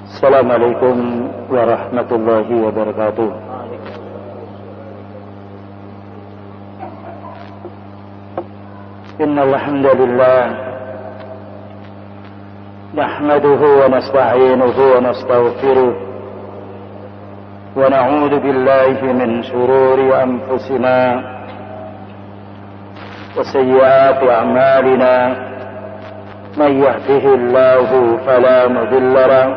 السلام عليكم ورحمة الله وبركاته. إن الحمد لله نحمده ونستعينه ونستغفره ونعوذ بالله من شرور أنفسنا وسيئات أعمالنا. من يهده الله فلا مضل له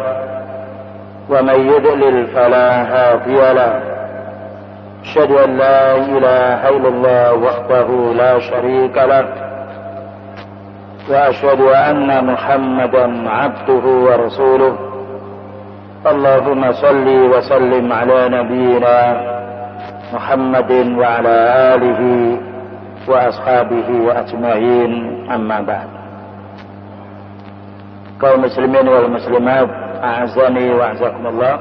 ومن يضلل فلا هادي له. أشهد أن لا إله إلا الله وحده لا شريك له وأشهد أن محمدا عبده ورسوله. اللهم صل وسلم على نبينا محمد وعلى آله وأصحابه أجمعين. أما بعد. Kaum muslimin wal muslimat, a'azani wa a'azakumullah.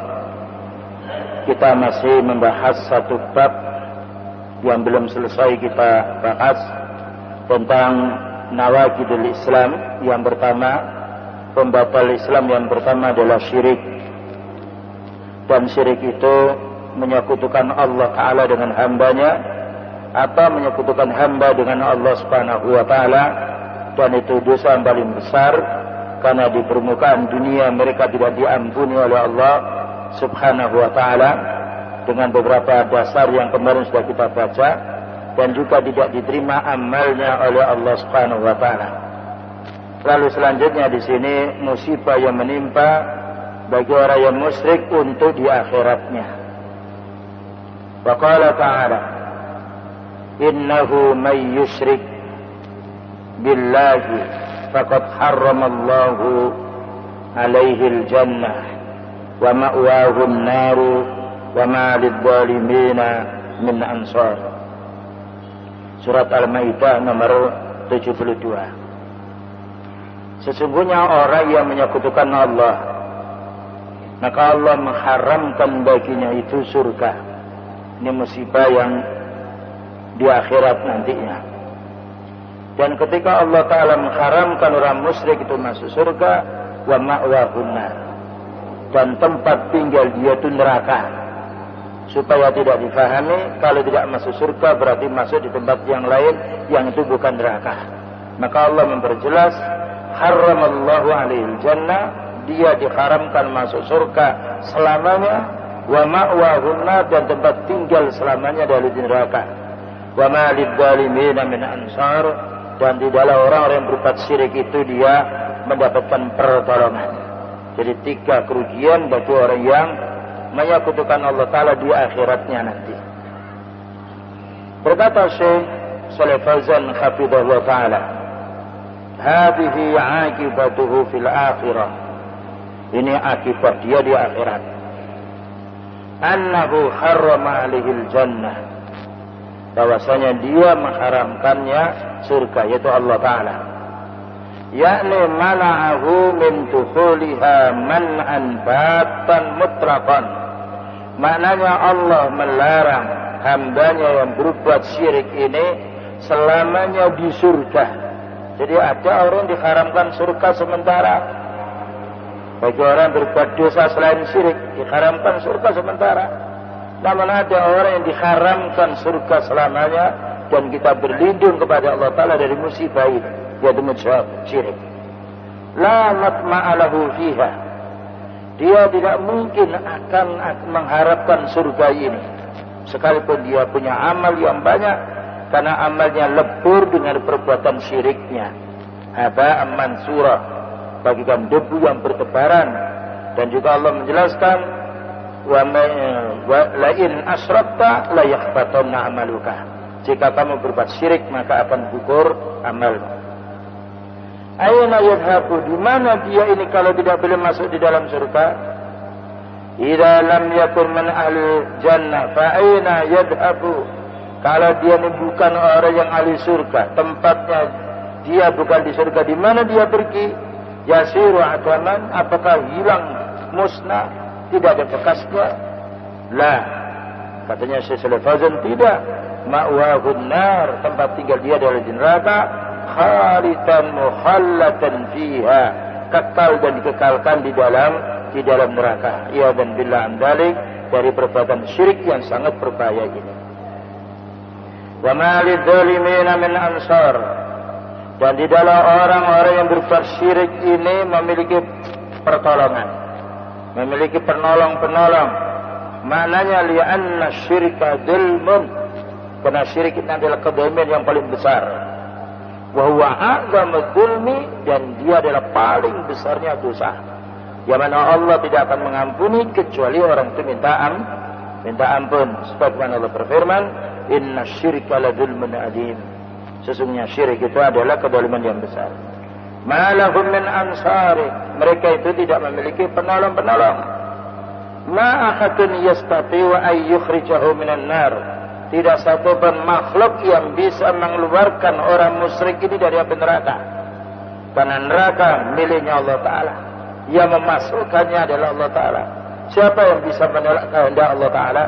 Kita masih membahas satu bab yang belum selesai kita bahas tentang nawaqidul Islam. Yang pertama, pembatal Islam yang pertama adalah syirik. Dan syirik itu menyekutukan Allah Ta'ala dengan hambanya atau menyekutukan hamba dengan Allah Subhanahu wa Ta'ala. Dan itu dosa yang paling besar, karena di permukaan dunia mereka tidak diampuni oleh Allah Subhanahu wa Ta'ala dengan beberapa dasar yang kemarin sudah kita baca, dan juga tidak diterima amalnya oleh Allah Subhanahu wa Ta'ala. Lalu selanjutnya di sini musibah yang menimpa bagi orang yang musyrik untuk di akhiratnya. Wa qala ta'ala, innahu may yusyrik billahi faqad harramallahu alaihil jannah wa ma'wahu an-naru wa ma lidh-dhalimina min ansar. Surat Al-Maidah nomor 72. Sesungguhnya orang yang menyekutukan Allah, maka Allah mengharamkan baginya itu surga. Ini musibah yang di akhirat nantinya. Dan ketika Allah Ta'ala mengharamkan orang musyrik itu masuk surga, wa ma'wahun nar, dan tempat tinggal dia itu neraka. Supaya tidak difahami, kalau tidak masuk surga berarti masuk di tempat yang lain yang itu bukan neraka. Maka Allah memperjelas, haramallahu alaihil jannah, dia diharamkan masuk surga selamanya, wa ma'wahun nar, dan tempat tinggal selamanya dari neraka. Wa ma lidh-dhalimina min ansar, dan tidaklah orang-orang yang berbuat syirik itu dia mendapatkan pertolongan. Jadi 3 kerugian bagi orang yang menyekutukan Allah Ta'ala di akhiratnya nanti. Berkata Syekh Shalih Fauzan hafizahullah Ta'ala, hadhihi aqibatuhu fil akhirah, ini akibat dia di akhirat. Annahu harrama alaihil jannah, bahwasanya dia mengharamkannya surga, yaitu Allah Ta'ala. Yakni mana'ahu min dukhuliha man'an batan mutlaqan. Maknanya Allah melarang hambanya yang berbuat syirik ini selamanya di surga. Jadi ada orang diharamkan surga sementara. Bagi orang berbuat dosa selain syirik diharamkan surga sementara. Namun ada orang yang diharamkan surga selamanya, dan kita berlindung kepada Allah Ta'ala dari musibah itu, yaitu musibah syirik. La matma'alahu fiha, dia tidak mungkin akan mengharapkan surga ini sekalipun dia punya amal yang banyak, karena amalnya lebur dengan perbuatan syiriknya. Haba'an mansura, bagikan debu yang bertebaran. Dan juga Allah menjelaskan, wa la in asyrakta la yahbatanna amaluka, jika kamu berbuat syirik maka akan gugur amalmu. Aina yadhabu, di mana dia ini kalau tidak boleh masuk di dalam surga? Idza lam yakun min ahli jannah fa aina yadhabu, kalau dia ini bukan orang yang ahli surga, tempatnya dia bukan di surga, di mana dia pergi? Yasiru adaman, apakah hilang musnah, tidak ada bekasnya? Lah, katanya Syekh Shalih Fauzan, tidak. Ma'wahun nar, tempat tinggal dia adalah di neraka. Khalidan mukhallatan fiha, kekal dan dikekalkan di dalam di dalam neraka. Ya dan billah andalik, dari perbuatan syirik yang sangat berbahaya ini. Wa ma lidzalimina min ansar, dan di dalam orang-orang yang berbuat syirik ini memiliki pertolongan, memiliki penolong-penolong. Maknanya li'anna syirka dzulmun, karena syirik ini adalah kezaliman yang paling besar. Wa huwa a'dzamu dzulmi, dan dia adalah paling besarnya dosa. Yang mana Allah tidak akan mengampuni kecuali orang itu minta ampun. Sebagaimana Allah berfirman, inna syirka la dzulmun adzim. Sesungguhnya syirik itu adalah kezaliman yang besar. Ma lahum min ansari, mereka itu tidak memiliki penolong-penolong. Ma ahadun yastati'u ay yukhrijahu minan nar, tidak satu pun makhluk yang bisa mengeluarkan orang musyrik ini dari api neraka. Karena neraka miliknya Allah Ta'ala, yang memasukkannya adalah Allah Ta'ala. Siapa yang bisa menolak kehendak Allah Ta'ala?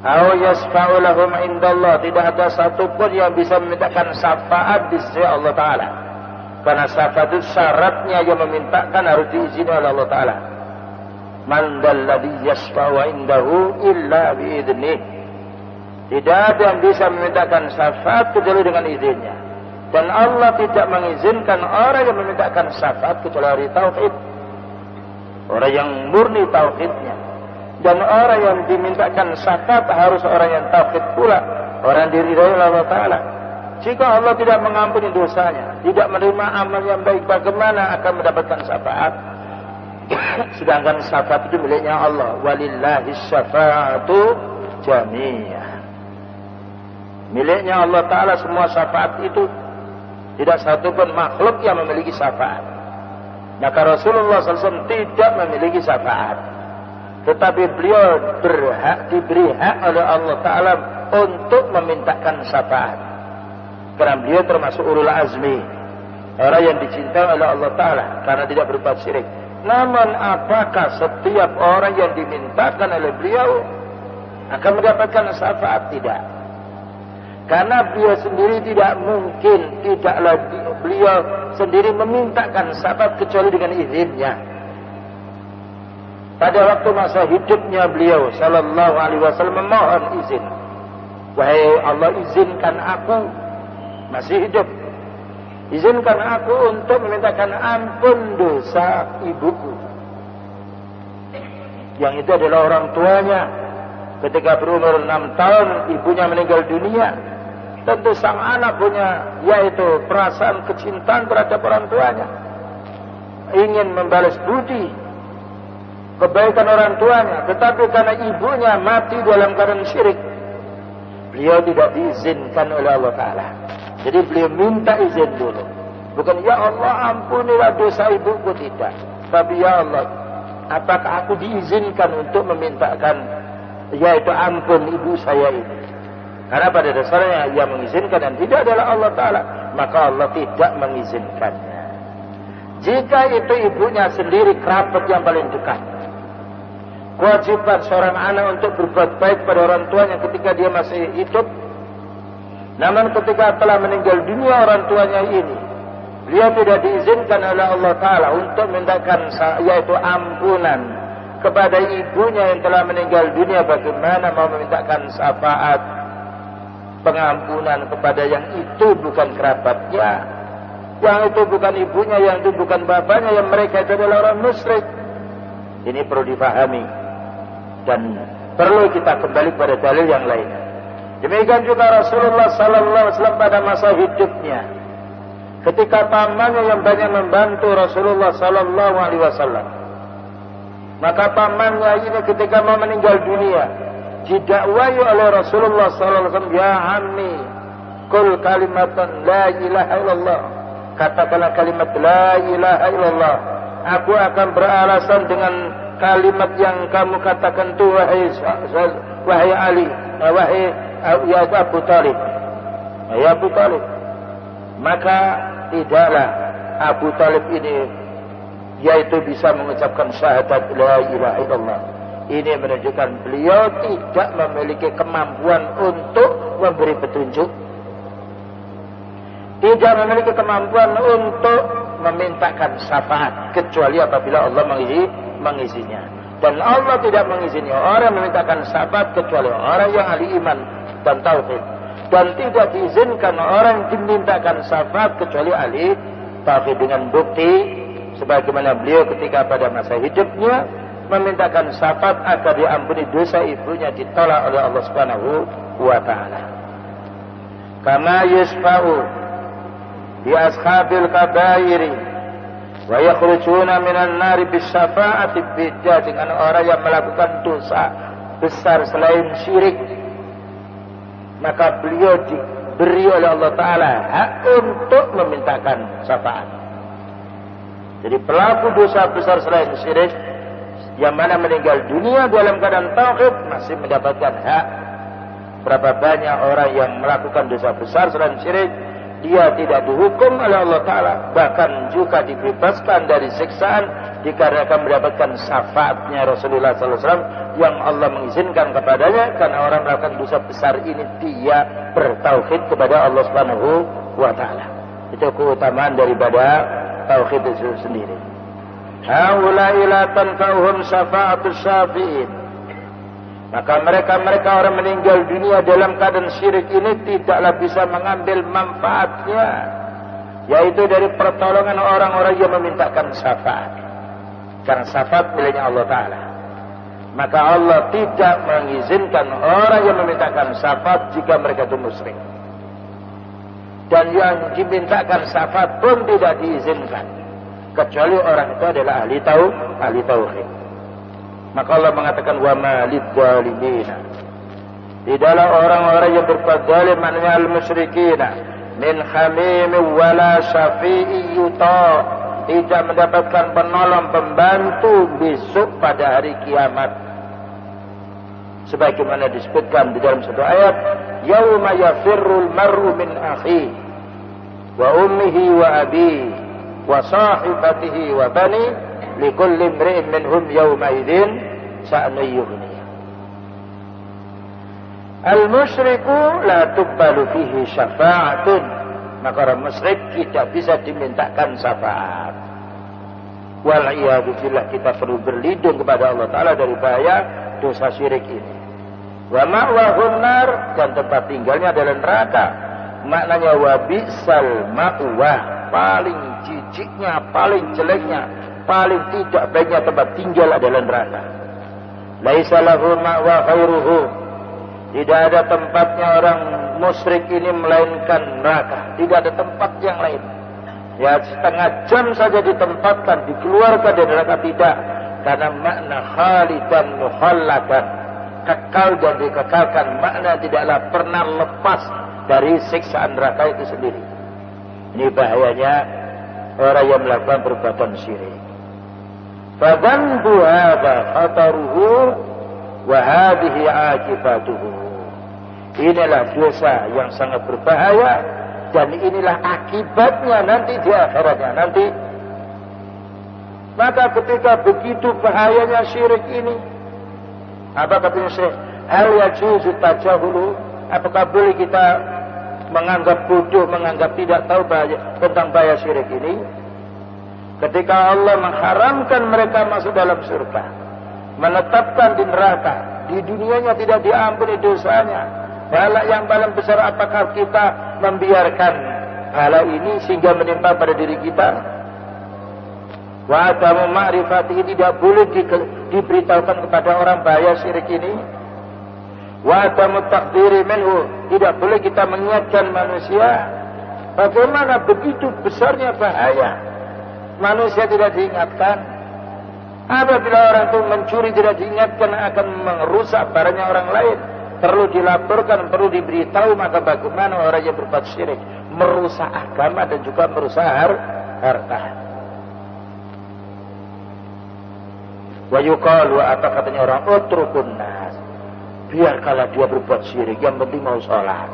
Aw yasfa'u lahum indallah, tidak ada satupun yang bisa memintakan syafaat di sisi Allah Ta'ala. Karena syafaat itu syaratnya yang memintakan harus diizini oleh Allah Ta'ala. Man dalladhi yasfa'u indahu illa biidnih, tidak ada yang bisa memintakan syafaat kecuali dengan izinnya. Dan Allah tidak mengizinkan orang yang memintakan syafaat kecuali tauhid, orang yang murni tauhidnya. Dan orang yang dimintakan syafaat harus orang yang tauhid pula, orang diridhai oleh Allah Ta'ala. Jika Allah tidak mengampuni dosanya, tidak menerima amal yang baik, bagaimana akan mendapatkan syafaat? Sedangkan syafaat itu miliknya Allah. Walillahi syafa'atu jami'ah, miliknya Allah Ta'ala semua syafaat itu. Tidak satu pun makhluk yang memiliki syafaat. Maka Rasulullah SAW tidak memiliki syafaat, tetapi beliau diberi hak oleh Allah Ta'ala untuk memintakan syafaat. Karena beliau termasuk ulul azmi, orang yang dicintai oleh Allah Ta'ala karena tidak berbuat syirik. Namun apakah setiap orang yang dimintakan oleh beliau akan mendapatkan syafaat? Tidak. Karena beliau sendiri tidak mungkin, tidaklah beliau sendiri memintakan syafaat kecuali dengan izinnya. Pada waktu masa hidupnya beliau sallallahu alaihi wasallam memohon izin, wahai Allah, izinkan aku, masih hidup, izinkan aku untuk memintakan ampun dosa ibuku, yang itu adalah orang tuanya. Ketika berumur 6 tahun ibunya meninggal dunia. Tentu sang anak punya, yaitu perasaan kecintaan terhadap orang tuanya, ingin membalas budi kebaikan orang tuanya. Tetapi karena ibunya mati dalam keadaan syirik, beliau tidak diizinkan oleh Allah Ta'ala. Jadi beliau minta izin dulu, bukan ya Allah ampunilah dosa ibuku, tidak, tapi ya Allah, apakah aku diizinkan untuk memintakan yaitu ampun ibu saya ini? Karena pada dasarnya yang mengizinkan dan tidak adalah Allah Ta'ala, maka Allah tidak mengizinkannya. Jika itu ibunya sendiri, kerabat yang paling dekat, kewajiban seorang anak untuk berbuat baik pada orang tuanya ketika dia masih hidup. Namun ketika telah meninggal dunia orang tuanya ini, beliau tidak diizinkan oleh Allah Ta'ala untuk mintakan yaitu ampunan kepada ibunya yang telah meninggal dunia. Bagaimana mau memintakan syafaat pengampunan kepada yang itu bukan kerabatnya, yang itu bukan ibunya, yang itu bukan bapaknya, yang mereka itu adalah orang musyrik? Ini perlu difahami dan perlu kita kembali pada dalil yang lainnya. Demikian juga Rasulullah sallallahu alaihi wasallam pada masa hidupnya, ketika pamannya yang banyak membantu Rasulullah sallallahu alaihi wasallam, maka pamannya ini ketika mau meninggal dunia didakwai oleh Rasulullah sallallahu alaihi wasallam, ya ammi qul kalimatan la ilaha illallah, katakanlah kalimat la ilaha illallah, aku akan beralasan dengan kalimat yang kamu katakan itu wahai Ali, wahai ya Abu Talib, ya Abu Talib. Maka tidaklah Abu Talib ini yaitu bisa mengucapkan syahadat la ilaha illallah. Ini menunjukkan beliau tidak memiliki kemampuan untuk memberi petunjuk, tidak memiliki kemampuan untuk memintakan syafaat kecuali apabila Allah mengisinya. Dan Allah tidak mengizini orang memintakan syafaat kecuali orang yang ahli iman dan tauhid. Dan tidak diizinkan orang dimintakan syafaat kecuali ahli tauhid, dengan bukti sebagaimana beliau ketika pada masa hidupnya memintakan syafaat agar diampuni dosa ibunya ditolak oleh Allah Subhanahu wa taala. Kama yusfa'u bi ashabil kabairi wa yakhrujuna minan nari bis syafa'ati bidda, dengan orang yang melakukan dosa besar selain syirik, maka beliau diberi oleh Allah taala hak untuk memintakan syafaat. Jadi pelaku dosa besar selain syirik yang mana meninggal dunia dalam keadaan tauhid masih mendapatkan hak. Berapa banyak orang yang melakukan dosa besar selain syirik, dia tidak dihukum oleh Allah Ta'ala, bahkan juga dibebaskan dari siksaan dikarenakan mendapatkan syafaatnya Rasulullah SAW yang Allah mengizinkan kepadanya, karena orang melakukan dosa besar ini dia bertauhid kepada Allah Subhanahu wa Ta'ala. Itu keutamaan daripada tauhid itu sendiri. Haula'i la tanfa'uhum syafa'atus syafi'in. Maka mereka orang meninggal dunia dalam keadaan syirik ini tidaklah bisa mengambil manfaatnya, yaitu dari pertolongan orang-orang yang memintakan syafaat. Karena syafaat miliknya Allah Ta'ala, maka Allah tidak mengizinkan orang yang memintakan syafaat jika mereka itu musyrik. Dan yang dimintakan syafaat pun tidak diizinkan kecuali orang itu adalah ahli tauhid. Maka Allah mengatakan wa malid zalimina, tidaklah orang-orang yang berbuat zalim, maknanya al-musyrikina, min hamim wala syafi'i yuta, tidak mendapatkan penolong pembantu besok pada hari kiamat. Sebagaimana disebutkan di dalam satu ayat, yauma yafirrul mar'u min akhi wa ummihi wa abi wa sahibatihi wa bani likulli imri'in minhum yawma idzin sha'nun yughni. Al-musyriku la tuqbalu fihi syafa'atun, maka orang musyrik tidak bisa dimintakan syafaat. Wal iyadu billah, kita perlu berlindung kepada Allah Ta'ala dari bahaya dosa syirik ini. Wa ma'wahun nar, dan tempat tinggalnya adalah neraka. Maknanya wa bi'sal ma'wah, paling jijiknya, paling jeleknya, paling tidak baiknya tempat tinggal adalah neraka. Laisa lahu ma'wa khairuhu, tidak ada tempatnya orang musyrik ini melainkan neraka. Tidak ada tempat yang lain. Ya, setengah jam saja ditempatkan, dikeluarkan dari neraka tidak. Karena makna khalidan mukhalladan, kekal dan dikekalkan, makna tidaklah pernah lepas dari siksaan neraka itu sendiri. Ini bahayanya orang yang melakukan perbuatan syirik. Fadhanbu hadha khataruhu wa hadhihi akibatuhu. Inilah dosa yang sangat berbahaya, dan inilah akibatnya nanti di akhiratnya nanti. Maka ketika begitu bahayanya syirik ini, apa katanya Syekh? Hal yajuzu tajahulu, apakah boleh kita menganggap bodoh, menganggap tidak tahu tentang bahaya syirik ini? Ketika Allah mengharamkan mereka masuk dalam surga, menetapkan di neraka, di dunianya tidak diampuni dosanya, bala yang paling besar, apakah kita membiarkan bala ini sehingga menimpa pada diri kita? Wa adamu ma'rifatihi, tidak boleh diberitahukan kepada orang bahaya syirik ini. Wa adamu takdiri minhu, tidak boleh kita mengingatkan manusia. Bagaimana begitu besarnya bahaya, manusia tidak diingatkan. Apabila orang itu mencuri tidak diingatkan akan merusak barangnya orang lain, perlu dilaporkan, perlu diberitahu. Maka bagaimana orang yang berbuat syirik, merusak agama dan juga merusak harta. Wa yuqalu, apa katanya orang, utrukun nas, biarkanlah dia berbuat syirik, yang penting mau sholat.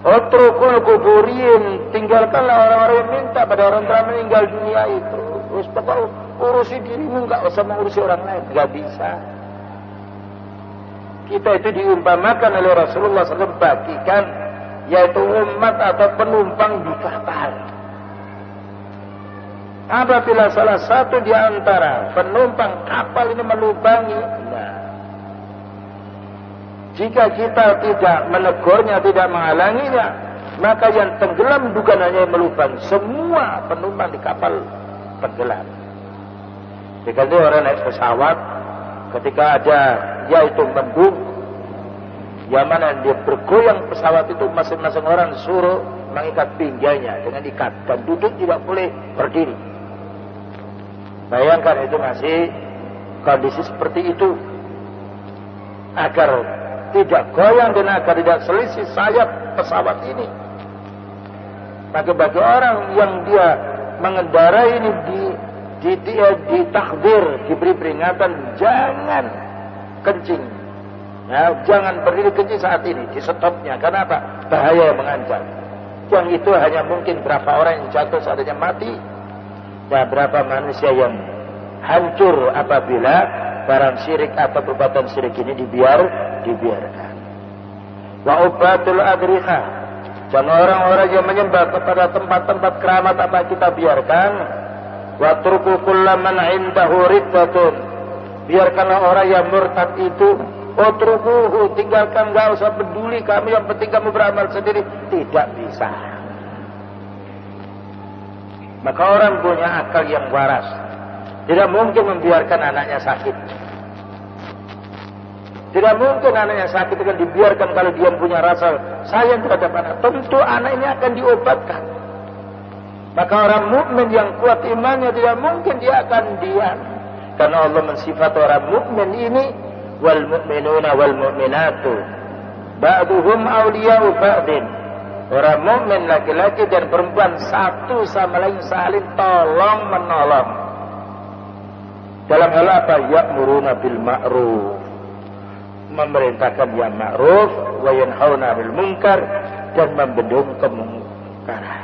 Utrukul kuburin, tinggalkanlah orang-orang yang minta pada orang telah meninggal dunia itu. Terus pokoknya urusi dirimu, enggak usah mengurusi orang lain. Enggak bisa. Kita itu diumpamakan oleh Rasulullah SAW, bagikan yaitu umat atau penumpang di kapal. Apabila salah satu di antara penumpang kapal ini melubangi, jika kita tidak menegurnya, tidak menghalanginya, maka yang tenggelam bukan hanya melubangi, semua penumpang di kapal tenggelam. Jika dia orang naik pesawat, ketika ada yaitu mendung, yang mana dia bergoyang pesawat itu, masing-masing orang suruh mengikat pinggangnya dengan ikat dan duduk tidak boleh berdiri. Bayangkan itu masih kondisi seperti itu, agar tidak goyang dan agar tidak selisih sayap pesawat ini. Maka bagi orang yang dia mengendarai ini ditakdir, diberi peringatan, jangan kencing. Ya, jangan berdiri kencing saat ini, di stopnya. Karena apa? Bahaya yang mengancam. Yang itu hanya mungkin berapa orang yang jatuh seadanya mati, dan berapa manusia yang hancur apabila barang syirik atau perbuatan syirik ini dibiarkan. Wa ubatul adriha, dan orang-orang yang menyembah kepada tempat-tempat keramat apa kita biarkan. Wa turku kullaman indahu riddatun, biarkanlah orang yang murtad itu, utrukuhu, tinggalkan, enggak usah peduli kami, yang penting kamu beramal sendiri. Tidak bisa. Maka orang punya akal yang waras tidak mungkin membiarkan anaknya sakit. Tidak mungkin anaknya sakit akan dibiarkan kalau dia punya rasa sayang terhadap anak. Tentu anak ini akan diobatkan. Maka orang mukmin yang kuat imannya tidak mungkin dia akan diam. Karena Allah mensifat orang mukmin ini, wal mu'minuna wal mu'minatu ba'duhum awliya'u ba'din. Orang mukmin laki-laki dan perempuan satu sama lain saling tolong menolong. Dalam hal apa? Ya'muruna bil ma'ruf, memerintahkan yang ma'ruf, wa yanhauna 'anil munkar, dan membendung kemungkaran.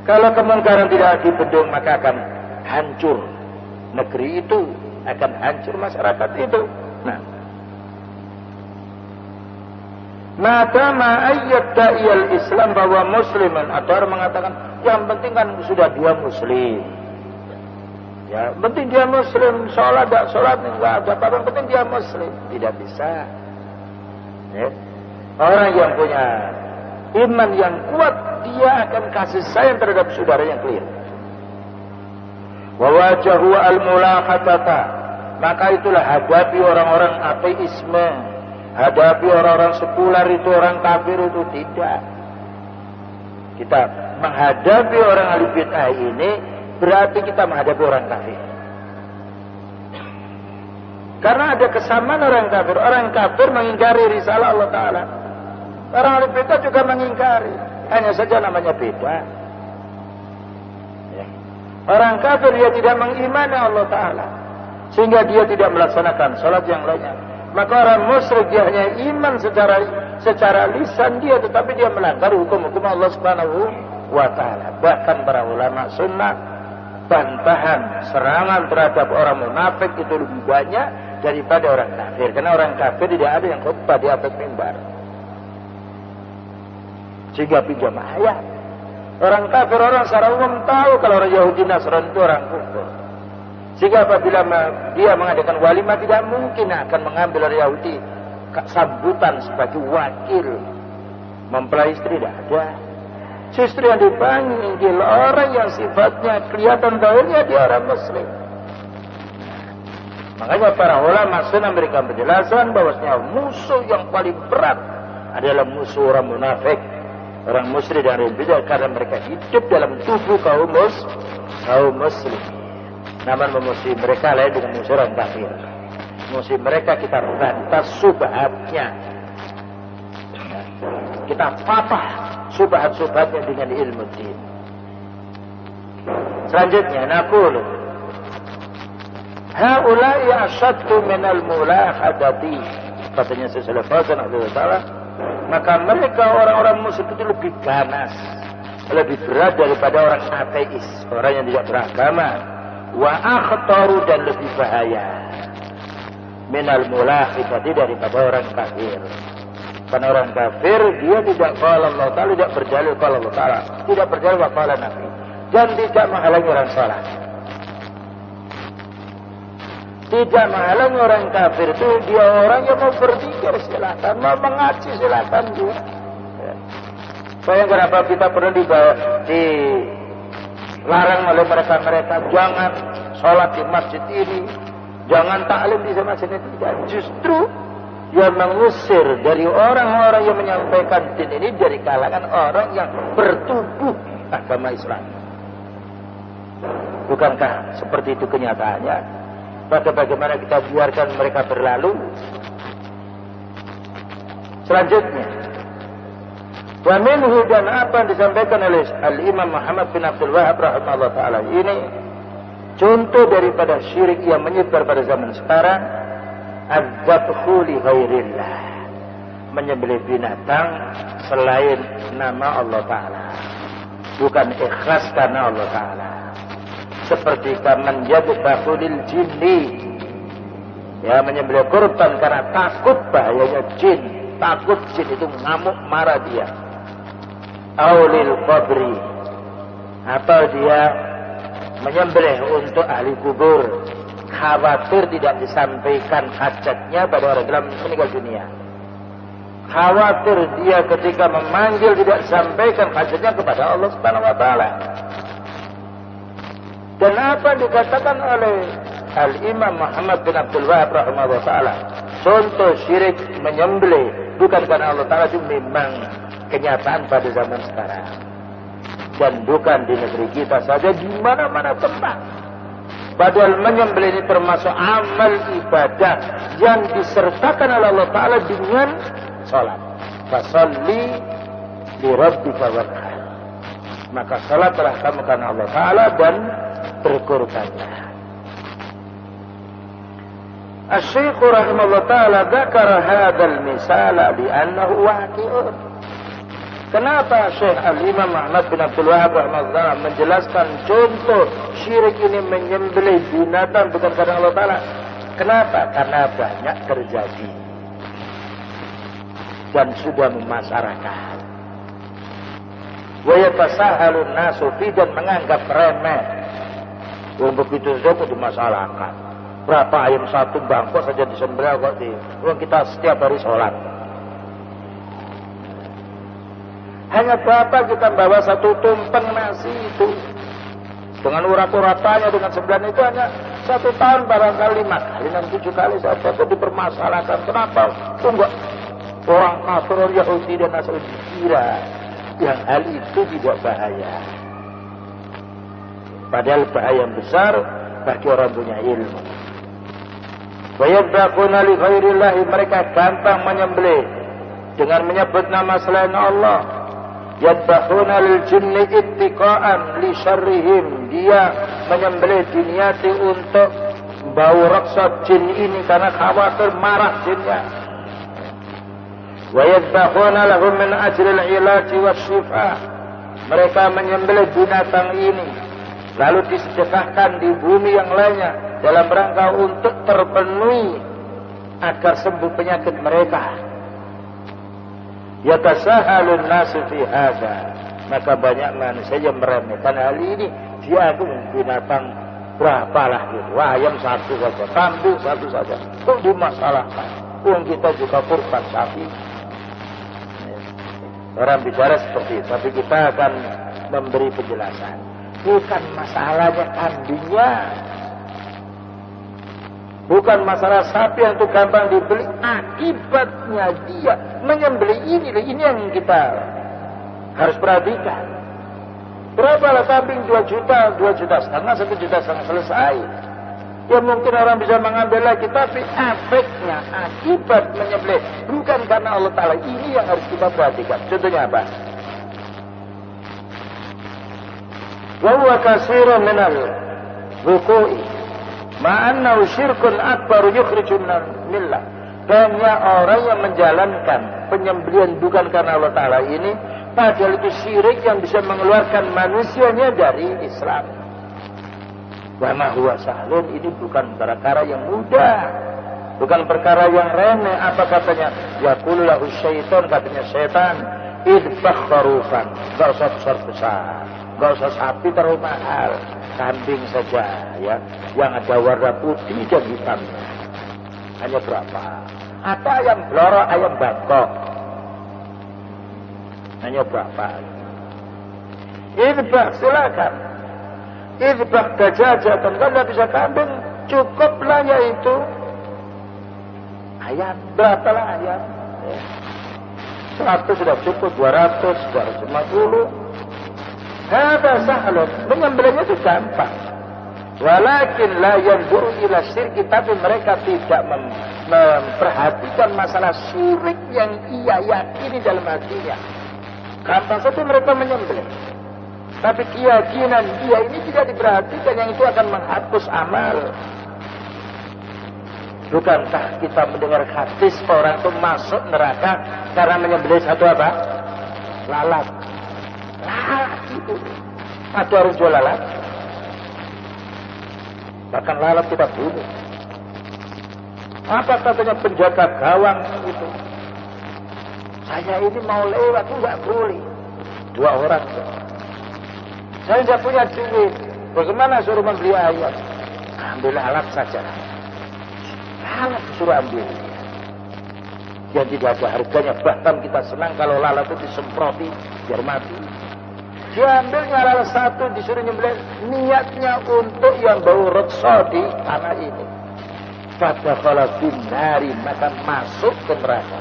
Kalau kemungkaran tidak dibendung, maka akan hancur negeri itu, akan hancur masyarakat itu. Nah, madama ayyad da'iyal Islam bahwa musliman, atau orang mengatakan yang penting kan sudah dia muslim. Ya, penting dia muslim, sholat tak sholat enggak ada apa, penting dia muslim. Tidak bisa. Ya. Orang yang punya iman yang kuat, dia akan kasih sayang terhadap saudara yang clear. Wa wajahu al-mulaqatata, maka itulah hadapi orang-orang ateisme, hadapi orang-orang sekular itu, orang kafir itu. Tidak. Kita menghadapi orang ahli bid'ah ini berarti kita menghadapi orang kafir. Karena ada kesamaan orang kafir. Orang kafir mengingkari risalah Allah Ta'ala. Orang ahli bid'ah juga mengingkari. Hanya saja namanya beda. Ya. Orang kafir dia tidak mengimani Allah Ta'ala, sehingga dia tidak melaksanakan sholat yang lainnya. Maka orang musyrik dia hanya iman secara lisan dia, tetapi dia melanggar hukum-hukum Allah Subhanahu wa Ta'ala. Bahkan para ulama sunnah, bantahan, serangan terhadap orang munafik itu lebih banyak daripada orang kafir. Karena orang kafir tidak ada yang khutbah di atas mimbar, sehingga pinjam ayat. Orang kafir, orang secara umum tahu kalau orang Yahudi Nasrani itu orang kufur. Sehingga apabila dia mengadakan walimah, tidak mungkin akan mengambil orang Yahudi sambutan sebagai wakil mempelai istri. Tidak ada. Justru yang dipanggil orang yang sifatnya kelihatan bahwanya dia orang muslim. Makanya para ulama sunnah memberikan penjelasan bahwasanya musuh yang paling berat adalah musuh orang munafik, orang musyrik dan orang bid'ah, karena mereka hidup dalam tubuh kaum muslim. Namun memusuhi mereka lain dengan musuh orang kafir. Musuh mereka kita bantah subhatnya, kita patah subhat-subhatnya dengan ilmu din. Selanjutnya naqulu haula'i asyaddu minal mulahadati, katanya Syekh Fauzan Abdullah, maka mereka orang-orang musyrik itu lebih ganas, lebih berat daripada orang ateis, orang yang tidak beragama. Wa akhtaru, dan lebih bahaya minal mulahidati, daripada orang kafir. Karena orang kafir dia tidak qala Allah Ta'ala, tidak berdalil qala Allah Ta'ala, tidak berdalil wa qala Nabi, dan tidak menghalangi orang salat. Tidak menghalangi orang kafir itu dia orang yang mau berpikir silakan, mau mengaji silakan juga. Saya kenapa kita perlu dilarang oleh mereka jangan sholat di masjid ini, jangan taklim di masjid ini. Tidak, justru yang mengusir dari orang-orang yang menyampaikan din ini dari kalangan orang yang bertubuh agama Islam. Bukankah seperti itu kenyataannya? Maka bagaimana kita biarkan mereka berlalu? Selanjutnya, wa minhu, dan apa yang disampaikan oleh Al-Imam Muhammad bin Abdul Wahab rahimahullah ta'ala ini, contoh daripada syirik yang menyebar pada zaman sekarang, adzabhu li ghairillah, menyembelih binatang selain nama Allah Ta'ala, bukan ikhlas karena Allah Ta'ala. Seperti kaman yadbahu lil jinni, ya, menyembelih kurban karena takut bahayanya jin, takut jin itu ngamuk marah dia. Aulil qabri, atau dia menyembelih untuk ahli kubur, khawatir tidak disampaikan hajatnya pada orang dalam meninggal dunia. Khawatir dia ketika memanggil tidak disampaikan hajatnya kepada Allah Subhanahu wa Ta'ala. Dan apa dikatakan oleh Al-Imam Muhammad bin Abdul Wahab rahimahullah ta'ala, contoh syirik menyembelih bukan karena Allah Ta'ala, itu memang kenyataan pada zaman sekarang. Dan bukan di negeri kita saja, di mana-mana tempat. Padahal menyembelih ini termasuk amal ibadah yang disertakan oleh Allah Ta'ala dengan salat. Fasalli li rabbika wanhar. Maka salatlah kamu karena Allah Ta'ala dan berkorbanlah. Asy-Syaikh rahimahullah ta'ala dzakara hadzal misala li'annahu waqi'un. Kenapa Syekh Al-Imam Ahmad bin Abdul Wahab rahimahullah menjelaskan contoh syirik ini menyembelih binatang bukan karena Allah Ta'ala? Kenapa? Karena banyak terjadi dan sudah memasyarakat. Wa yatasahalun nasu fi, dan menganggap remeh. Begitu saja dimasalahkan. Berapa ayam satu bangkok saja disembelih kok di. Kita setiap hari sholat. Hanya berapa kita bawa satu tumpeng nasi itu dengan urat-uratannya, dengan sembilan itu hanya 1 tahun barangkali 5 kali, 6, 7 kali saja itu dipermasalahkan. Kenapa? Enggak orang kafir, orang Yahudi dan Nasrani kira yang hal itu tidak bahaya. Padahal bahaya yang besar bagi orang punya ilmu. Wa yadbaquna li ghairillah, mereka gampang menyembelih dengan menyebut nama selain Allah. Yadbaquna lil jinni ittiqaan li syarrihim, dia menyembelih diniati untuk bau raksa jin ini karena khawatir marah jinnya. Wa yadbaquna lahum min ajril ilaji wasyifa, mereka menyembelih binatang ini lalu disedekahkan di bumi yang lainnya dalam rangka untuk terpenuhi agar sembuh penyakit mereka. Yatasahalun nasu fi hadza, maka banyak manusia yang meremehkan hal ini. Dia itu binatang berapalah gitu, ayam satu saja, kambing satu saja, kok dimasalahkan? Kita juga kurban sapi. Orang bicara seperti itu, tapi kita akan memberi penjelasan. Bukan masalahnya kambingnya, bukan masalah sapi yang itu gampang dibeli, akibatnya dia menyembelih ini yang kita harus perhatikan. Berapa lah kambing? 2 juta, 2,5 juta, 1,5 juta selesai. Ya mungkin orang bisa mengambil lagi, tapi efeknya akibat menyembelih bukan karena Allah Ta'ala, ini yang harus kita perhatikan. Contohnya apa? Wa huwa katsirun minal wuqu'i ma'annahu syirkun akbar yukhrijun millah. Banyak orang yang menjalankan penyembelihan bukan karena Allah Ta'ala ini, padahal itu syirik yang bisa mengeluarkan manusianya dari Islam. Wa ma huwa sahlun, ini bukan perkara yang mudah, bukan perkara yang remeh. Apa katanya? Yaqulu lahu syaitan, katanya setan, idbah kharufan, enggak usah besar-besar, enggak usah sapi terlalu mahal, kambing saja ya, yang ada warna putih dan hitamnya. Hanya berapa? Atau ayam blorok, ayam bangkok. Hanya berapa? Idbah, silakan. Idbah dajajah, kan tidak bisa kambing, cukuplah yaitu ayam. Berapa ayam? 100 sudah cukup, 200, 250. Hada sahlun, menyembelihnya itu gampang. Walakin la yanzuru ila syirki, tapi mereka tidak memperhatikan masalah syirik yang ia yakini dalam hatinya. Gampang saja mereka menyembelih, tapi keyakinan dia ini tidak diperhatikan, yang itu akan menghapus amal. Bukankah kita mendengar hadis orang itu masuk neraka karena menyembelih satu apa? Lalat. Lalat itu. Ada harus jual lalat. Bahkan lalat kita bunuh. Apa katanya penjaga gawang itu? Saya ini mau lewat, enggak boleh. 2 orang. Saya tidak punya duit. Bagaimana suruh membeli ayam? Ambil alat saja. Lalat disuruh ambil. Yang tidak ada harganya. Bahkan kita senang kalau lalat itu disemproti biar mati. Diambilnya lalat satu, disuruh nyembelih, niatnya untuk yang bau reksa di tanah ini. Fadakhala binari, maka masuk ke neraka.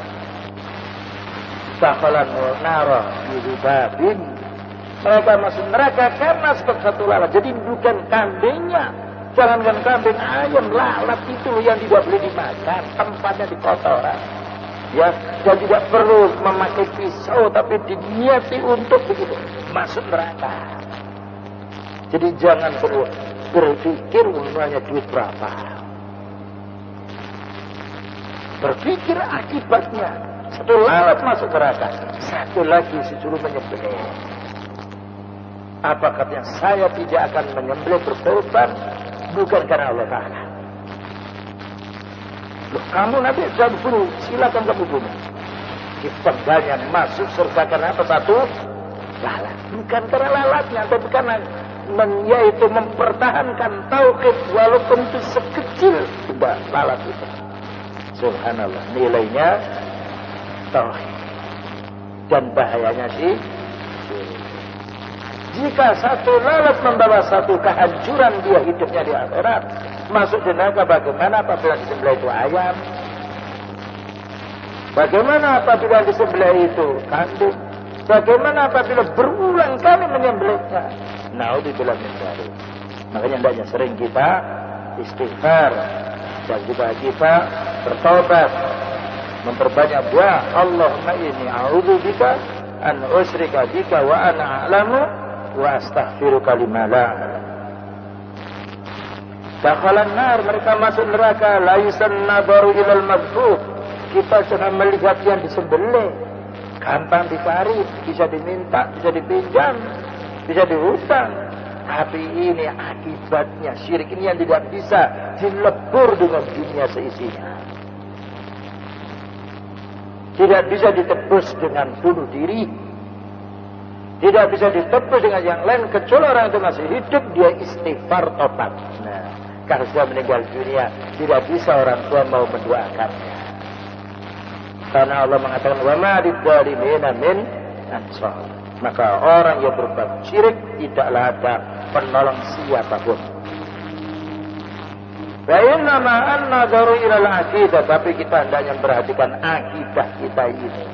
Dakhala nara bidubabin, mereka masuk neraka karena sebab satu lalat. Jadi bukan kambingnya. Jangankan kambing, ayam, lalat itu yang tidak boleh dimakan, tempatnya di kotoran. Ya, dan tidak perlu memakai pisau, tapi diniati untuk begitu masuk neraka. Jadi jangan perlu berpikir uangnya duit berapa. Berpikir akibatnya. Satu lalat masuk neraka, satu lagi disuruh menyembelih. Apa katanya, saya tidak akan menyembelih berkorban bukan karena Allah Ta'ala. Loh, kamu nanti jangan bunuh, silakan kamu bunuh. Dipegangnya masuk surga karena apa? Satu lalat. Bukan karena lalatnya, tapi karena yaitu mempertahankan tauhid walaupun itu sekecil sudah lalat itu. Subhanallah, nilainya tauhid. Dan bahayanya sih, jika satu lalat membawa satu kehancuran dia hidupnya di akhirat, masuk di neraka, bagaimana apabila disembelih itu ayam? Bagaimana apabila disembelih itu kambing? Bagaimana apabila berulang kali menyembelihnya? Naudzubillah min dzalik. Makanya hendaknya sering kita istighfar dan juga kita bertobat, memperbanyak doa. Allahumma inni a'udzubika an usyrika bika wa ana a'lamu wa astaghfiruka lima la a'lam. Dakhalan nar, mereka masuk neraka. Laisan nabaru ilal madbuh, kita sedang melihat yang disembelih. Gampang dicari, bisa diminta, bisa dipinjam, bisa dihutang. Tapi ini akibatnya syirik ini yang tidak bisa dilebur dengan dunia seisinya. Tidak bisa ditebus dengan bunuh diri. Tidak bisa ditebus dengan yang lain, kecuali orang itu masih hidup, dia istighfar tobat. Nah, kalau sudah meninggal dunia, tidak bisa orang tua mau mendoakannya. Karena Allah mengatakan, wa ma lidzalimina min ansar. Maka orang yang berbuat syirik tidaklah ada penolong siapapun. Wa inna ma an-nazaru ilal aqidah, tapi kita hendaknya memperhatikan akidah kita ini.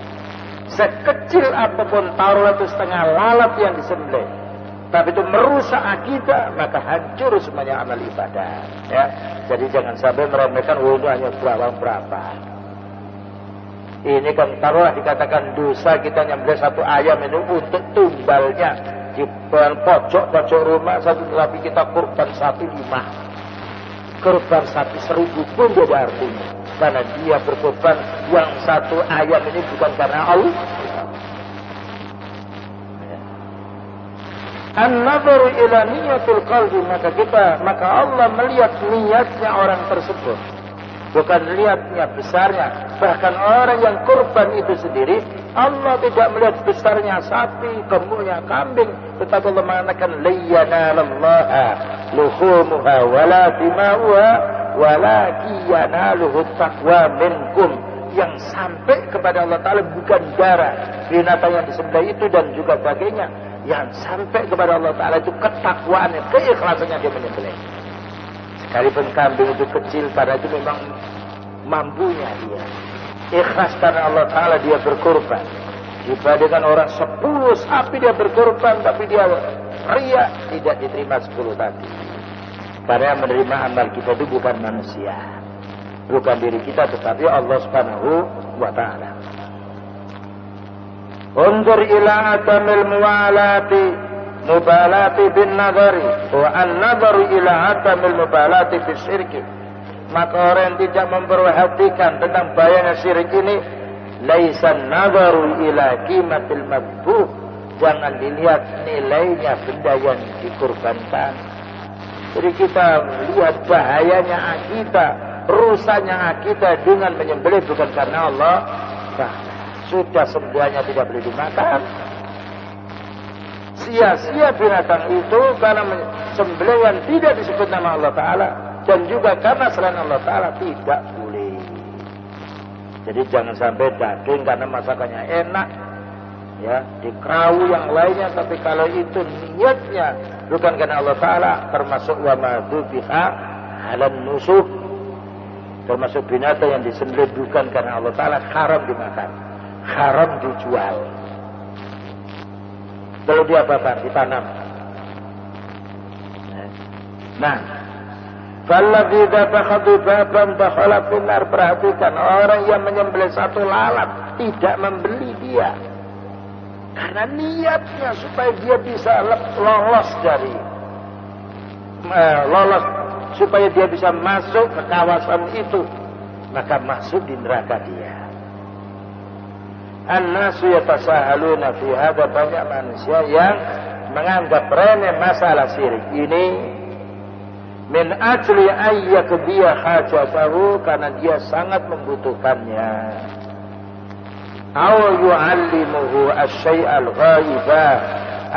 Sekecil apapun, taruhlah itu setengah lalat yang disembelih, tapi itu merusak akidah, maka hancur semuanya amal ibadah. Ya, jadi jangan sampai meremehkan itu hanya berapa. Ini kan taruhlah dikatakan dosa kita nyembelih satu ayam itu untuk tumbalnya di pojok rumah satu, tapi kita kurban sapi 5, kurban sapi 1000 pun tidak artinya. Karena dia berkorban yang satu ayam ini bukan karena Allah. An-nazaru ila niyatul qalbi, maka Allah melihat niatnya orang tersebut. Bukan lihatnya besarnya. Bahkan orang yang kurban itu sendiri, Allah tidak melihat besarnya sapi, gemuknya kambing, tetapi Allah mengatakan layyanallaha luhumuha wala dima'uha walakin yanaluhu taqwa minkum. Yang sampai kepada Allah Ta'ala bukan darah binatang yang disembelih itu dan juga dagingnya. Yang sampai kepada Allah Ta'ala itu ketakwaannya, keikhlasannya dia menyembelih. Sekalipun kambing itu kecil, pada itu memang mampunya dia. Ikhlas karena Allah Ta'ala dia berkorban. Dibandingkan orang 10 sapi dia berkorban, tapi dia riya, tidak diterima 10 tadi. Karena yang menerima amal kita itu bukan manusia, bukan diri kita, tetapi Allah Subhanahu wa Ta'ala. Undur ila adamil mubalati bin nadari wa an-nadaru ila adamil mubalati bis syirki. Maka orang yang tidak memperhatikan tentang bahayanya syirik ini, laisan nadaru ila qimatil madbuh, jangan dilihat nilainya benda yang dikurbankan. Jadi kita lihat bahayanya akidah, rusaknya akidah dengan menyembelih bukan karena Allah. Nah, sudah sembelihnya tidak boleh dimakan. Sia-sia binatang itu karena sembelihan tidak disebut nama Allah Ta'ala, dan juga karena selain Allah Ta'ala tidak boleh. Jadi jangan sampai daging karena masakannya enak, ya, dikerau yang lainnya, tapi kalau itu niatnya bukan karena Allah Ta'ala, termasuk wa madzubiha halan nusuk, termasuk binatang yang disembelih bukan karena Allah Ta'ala, haram dimakan, haram dijual. Kalau dia apa-apa ditanam. Nah, falladzi dzabaha baban dakhala finnar, perhatikan orang yang menyembelih satu lalat tidak membeli dia karena niatnya supaya dia bisa lolos dari supaya dia bisa masuk ke kawasan itu, maka masuk di neraka dia. An-nasu yatasahaluna fi hadza, banyak manusia yang menganggap remeh masalah syirik ini, min ajli ayyakbiya hajatahu, karena dia sangat membutuhkannya, aw yu'allimuhu asy-syai'al ghaibah,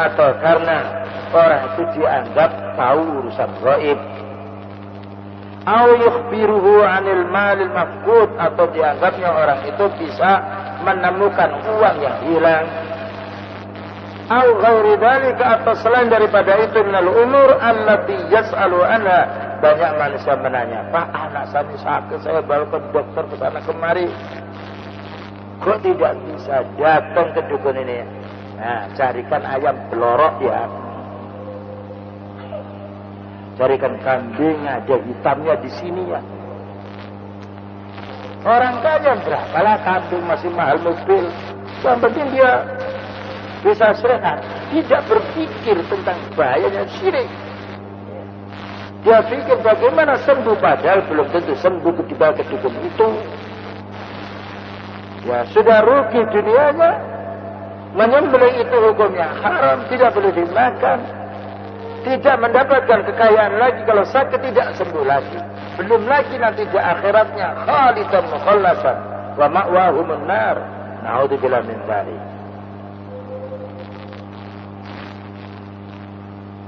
atau karena orang itu dianggap tahu urusan gaib, aw yukhbiruhu 'anil malil mafqud, atau dianggapnya orang itu bisa menemukan uang yang hilang, aw ghairi dzalika, atau selain daripada itu, minal umur allati yas'alu anha. Banyak manusia menanya, Pak, anak saya sakit, saya bawa ke dokter ke sana kemari, kok tidak bisa datang ke dukun ini? Nah, carikan ayam belorok ya, carikan kambing ada hitamnya di sini ya. Orang kaya berapalah kambing, masih mahal mobil, yang penting dia bisa sehat, tidak berpikir tentang bahayanya syirik. Dia pikir bagaimana sembuh, padahal belum tentu sembuh ketika ke dukun itu. Ya sudah rugi dunianya, menyembelih itu hukumnya haram, tidak boleh dimakan, tidak mendapatkan kekayaan lagi, kalau sakit tidak sembuh lagi. Belum lagi nanti di akhiratnya khalidan mukhallasan wa ma'wahumun nar. Na'udzubillah min dzalik.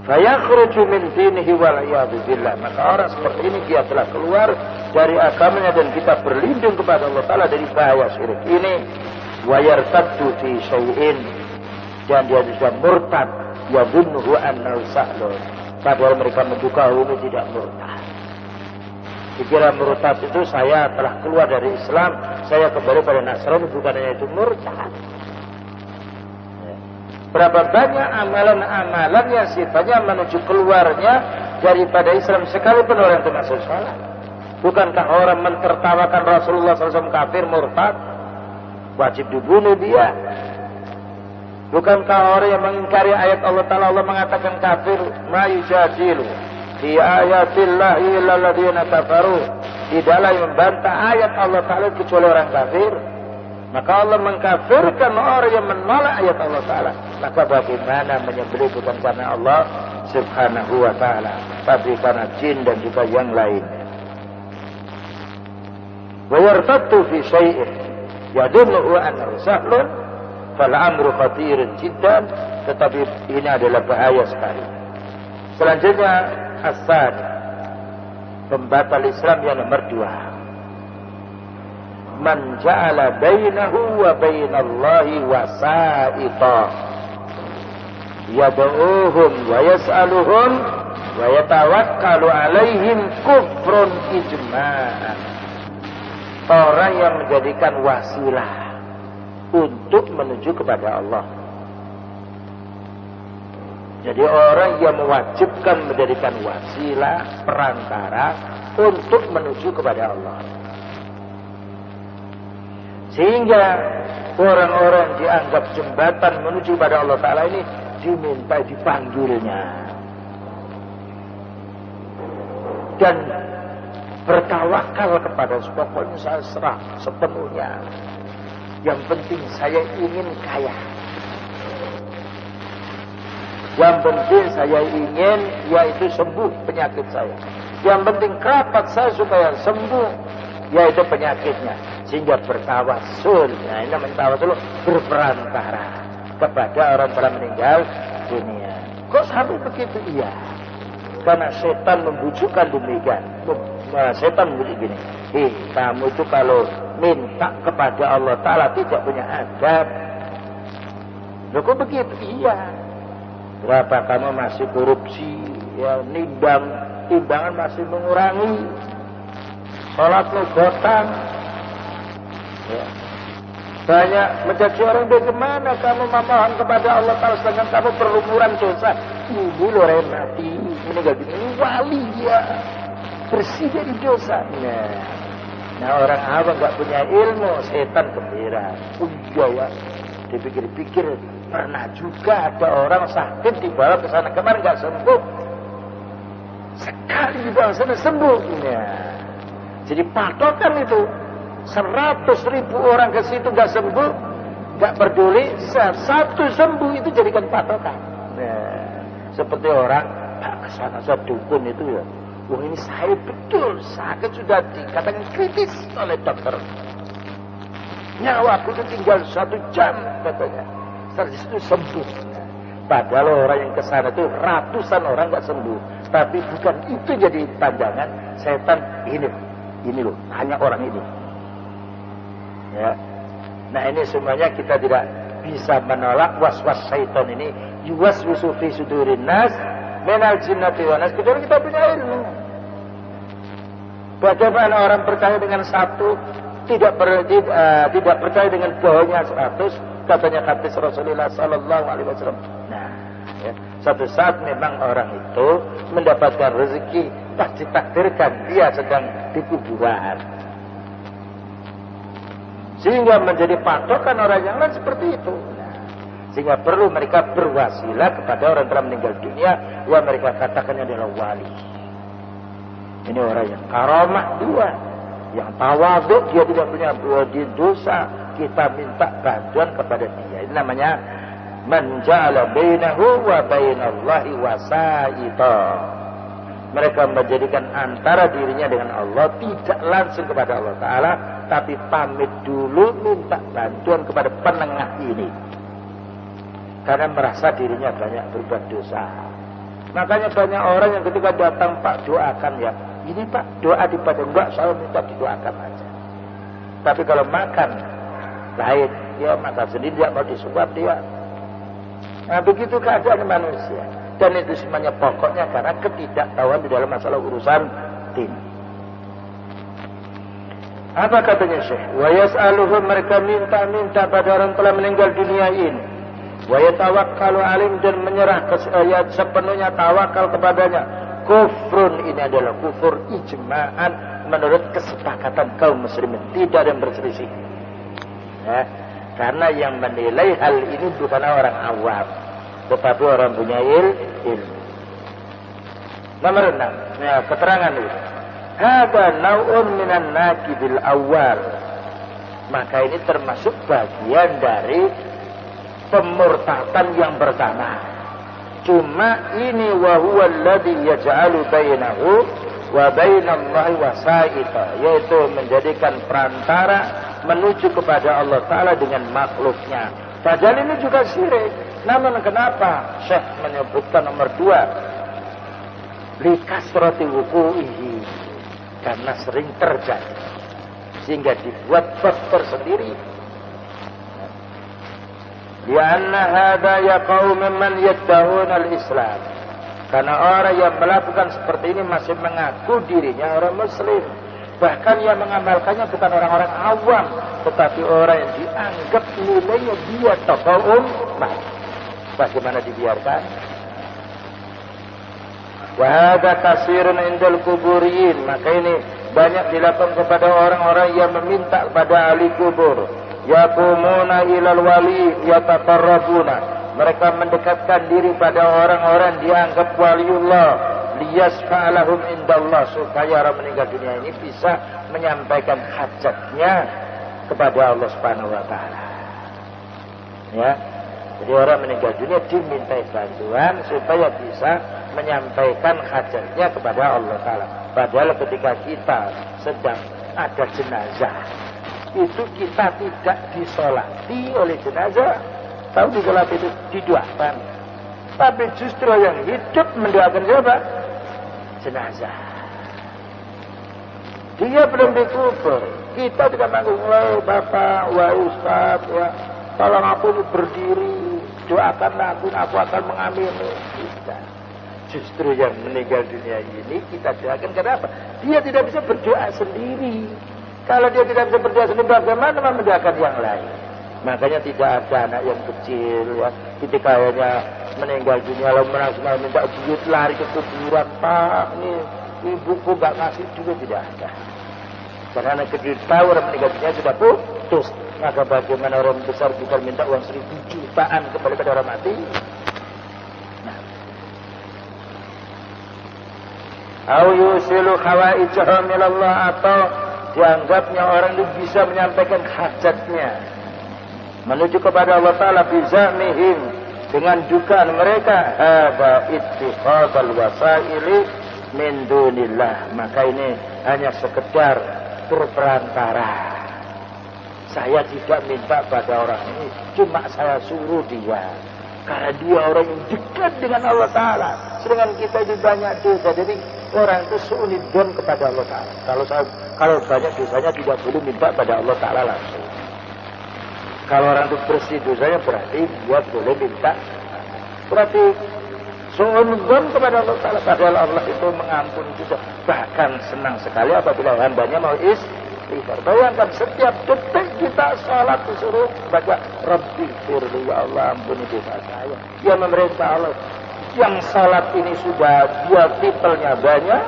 Fayakhruju min dinihi wal iyadu billah. Maka orang seperti ini dia telah keluar dari agamanya, dan kita berlindung kepada Allah Ta'ala dari bahaya syirik ini. Wa yartaddu fi syai'in, dan dia sudah murtad, yadhunnuhu annahu sahlun, padahal mereka menduga ini tidak murtad. Dikira murtad itu saya telah keluar dari Islam, saya kembali pada Nasrani, bukannya itu murtad. Berapa banyak amalan-amalan yang sifatnya menuju keluarnya daripada Islam, sekalipun orang itu masuk salat. Bukankah orang mentertawakan Rasulullah SAW kafir murtad, wajib dibunuh dia? Bukankah orang yang mengingkari ayat Allah Ta'ala, Allah mengatakan kafir, ma yujadilu fi ayatillahi illa alladziina kafaru, tidaklah yang membantah ayat Allah Ta'ala kecuali orang kafir. Maka Allah mengkafirkan orang yang menolak ayat Allah Ta'ala. Maka bagaimana menyembelih bukan karena Allah Subhanahu wa Ta'ala, tapi karena jin dan juga yang lain. wa yartaddu fi syai'in yadunnu annahu sahlun fal amru khatirun jiddan, tetapi ini adalah bahaya sekali. Selanjutnya asad, pembatal Islam yang nomor 2, man ja'ala bainahu wa bainallahi wasa'ita yad'uuhum wa yas'aluhum wa yatawakkalu alaihim kufrun ijma'an. Orang yang menjadikan wasilah untuk menuju kepada Allah. Jadi orang yang mewajibkan menjadikan wasilah, perantara untuk menuju kepada Allah. Sehingga orang-orang dianggap jembatan menuju kepada Allah Ta'ala ini diminta dipanggilnya. Dan bertawakal kepada pokoknya saya serah sepenuhnya. Yang penting saya ingin kaya. Yang penting saya ingin yaitu sembuh penyakit saya. Yang penting kerabat saya supaya sembuh yaitu penyakitnya. Sehingga bertawasul. Nah ini namanya tawasul, berperantara kepada orang telah meninggal dunia. Kok sampai begitu? Iya. Karena setan membujukkan demikian. Setan membujuk gini. Kamu itu kalau minta kepada Allah Ta'ala tidak punya adab. Loh kok begitu? Iya. Berapa kamu masih korupsi, ya timbangan masih mengurangi, sholatmu gotang, ya. Banyak menjadi orang bagaimana kamu memohon kepada Allah Ta'ala sedangkan kamu berlumuran dosa. Ini loh remati, ini gak gini, ini wali ya, bersih dari dosa. Nah orang awam gak punya ilmu, setan gembira. Iya ya, dipikir-pikir. Pernah juga ada orang sakit dibawa ke sana kemarin nggak sembuh, sekali dibawa ke sana sembuh. Ya. Jadi patokan itu 100.000 orang ke situ nggak sembuh, nggak peduli, satu sembuh itu jadikan patokan. Nah, seperti orang ke sana saya dukun itu ya, wah ini saya betul sakit sudah dikatakan kritis oleh dokter, nyawaku itu tinggal 1 jam katanya. Terus itu sembuh. Padahal orang yang kesana itu ratusan orang nggak sembuh. Tapi bukan itu jadi pandangan setan ini loh, hanya orang ini. Ya. Nah ini semuanya kita tidak bisa menolak was-was syaitan ini. Yuwaswisu fi sudurin nas minal jinnati wan nas, kecuali kita punya ilmu. Bagaimana orang percaya dengan satu, tidak percaya dengan bohongnya 100. Katanya hadis Rasulullah Sallallahu Alaihi Wasallam. Nah, ya, suatu saat memang orang itu mendapatkan rezeki, tak ditakdirkan dia sedang di kuburan, sehingga menjadi patokan orang yang lain seperti itu. Nah, sehingga perlu mereka berwasilah kepada orang telah meninggal dunia yang mereka katakannya adalah wali. Ini orang yang karamah 2, yang tawadhu, dia tidak punya dosa. Kita minta bantuan kepada dia. Ini namanya man ja'ala bainahu wa bainallahi wasa'ita. Mereka menjadikan antara dirinya dengan Allah, tidak langsung kepada Allah Ta'ala, tapi pamit dulu minta bantuan kepada penengah ini. Karena merasa dirinya banyak berbuat dosa. Makanya banyak orang yang ketika datang, Pak doakan ya. Ini Pak doa dibaca, enggak, saya minta didoakan aja. Tapi kalau makan lain, dia makan sendiri, dia mau disuap dia. Nah begitu keadaan manusia. Dan itu semuanya pokoknya karena ketidaktahuan di dalam masalah urusan din. Apa katanya Syekh? Wa yas'aluhum, mereka minta pada orang telah meninggal dunia ini. Wa yatawakkalu alim, dan menyerah sepenuhnya tawakal kepadanya. Kufrun, ini adalah kufur ijma'an menurut kesepakatan kaum muslimin, tidak ada yang berselisih. Ya, karena yang menilai hal ini bukan orang awam, tetapi orang punya ilmu. Nomor 6, ya, keterangan ini. Hada nau'un minan naqibil awal. Maka ini termasuk bagian dari pemurtatan yang pertama. Cuma ini wa huwa alladhi yaj'alu bainahu wa bainallahi wasaita, yaitu menjadikan perantara menuju kepada Allah Ta'ala dengan makhluknya. Padahal ini juga syirik. Namun kenapa Syekh menyebutkan nomor 2? Likasrati wuku'ihi, karena sering terjadi, sehingga dibuat bab tersendiri. Lianna hadha yaqau mimman yadda'una al-Islam, karena orang yang melakukan seperti ini masih mengaku dirinya orang muslim. Bahkan yang mengamalkannya bukan orang-orang awam, tetapi orang yang dianggap nilainya dia tokoh umat. Bagaimana dibiarkan? Wa hadha kasirun indal kuburiyin, maka ini banyak dilakukan kepada orang-orang yang meminta kepada ahli kubur. Yaqumuna ilal wali yataqarrabuna, mereka mendekatkan diri pada orang-orang dianggap waliullah, liyasfa'alahum indallah, supaya orang meninggal dunia ini bisa menyampaikan hajatnya kepada Allah Subhanahu wa taala. Ya. Jadi orang meninggal dunia dimintai bantuan supaya bisa menyampaikan hajatnya kepada Allah Ta'ala. Padahal ketika kita sedang ada jenazah, itu kita tidak disolati oleh jenazah. Tahu disolat itu didoakan. Tapi justru yang hidup mendoakan siapa? Jenazah. Dia belum dikubur. Kita tidak manggung, wahai Bapak, wahai Ustaz, ya, tolong aku ini berdiri, doakanlah aku akan mengamini. Tidak. Justru yang meninggal dunia ini kita doakan. Kenapa? Dia tidak bisa berdoa sendiri. Kalau dia tidak bisa berdoa sendiri, bagaimana mendoakan yang lain? Makanya tidak ada anak yang kecil, ya, ketika hanya meninggal dunia lalu menangis minta duit lari ke kuburan, Pak, ini ibuku gak ngasih duit, tidak ada. Karena anak kecil tahu orang meninggal dunia sudah putus. Maka bagaimana orang besar bukan minta uang 1.000 jutaan kepada orang mati? Au yusilu hawaijahum ilallah, atau dianggapnya orang itu bisa menyampaikan hajatnya menuju kepada Allah Ta'ala bizamihim, dengan dugaan mereka hadza ittikhadzal wasaili min dunillah, maka ini hanya sekedar berperantara. Saya tidak minta pada orang ini, cuma saya suruh dia, karena dia orang yang dekat dengan Allah Ta'ala. Sedangkan kita itu banyak dosa, jadi orang itu su'unidun kepada Allah Ta'ala. Kalau banyak dosanya tidak boleh minta pada Allah Ta'ala langsung. Kalau orang itu bersih dosanya berarti dia boleh minta. Berarti su'unidun kepada Allah Ta'ala. Padahal Allah itu mengampuni dosa. Bahkan senang sekali apabila hambanya mau istighfar. Bayangkan setiap detik kita salat disuruh baca Rabbi firli, ya Allah ampuni dosa saya. Dia memerintah Allah. Yang salat ini sudah dia titelnya banyak,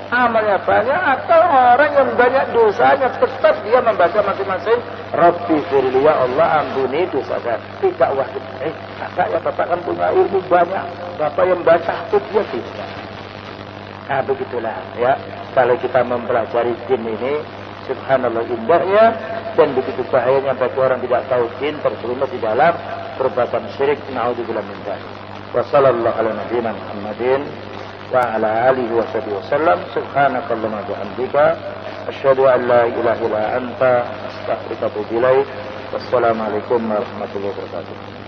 amalnya banyak, atau orang yang banyak dosanya tetap dia membaca masing-masing Rabbi firli, ya Allah ampuni dosa saya. Tidak wajib. Kakak ya bapak kan punya ilmu banyak, bapak yang baca itu dia tidak. Nah begitulah ya. Kalau kita mempelajari din ini, subhanallah indahnya, dan begitu bahayanya bagi orang tidak tahu din, terjerumus di dalam perbuatan syirik. Na'udzubillah min dzalik. Wa sallallahu ala nabiyyina Muhammadin wa ala alihi wa sahbihi wasallam. Subhanakallahumma wa bihamdika asyhadu an la ilaha illa anta astaghfiruka wa atubu ilaik. Wassalamualaikum warahmatullahi wabarakatuh.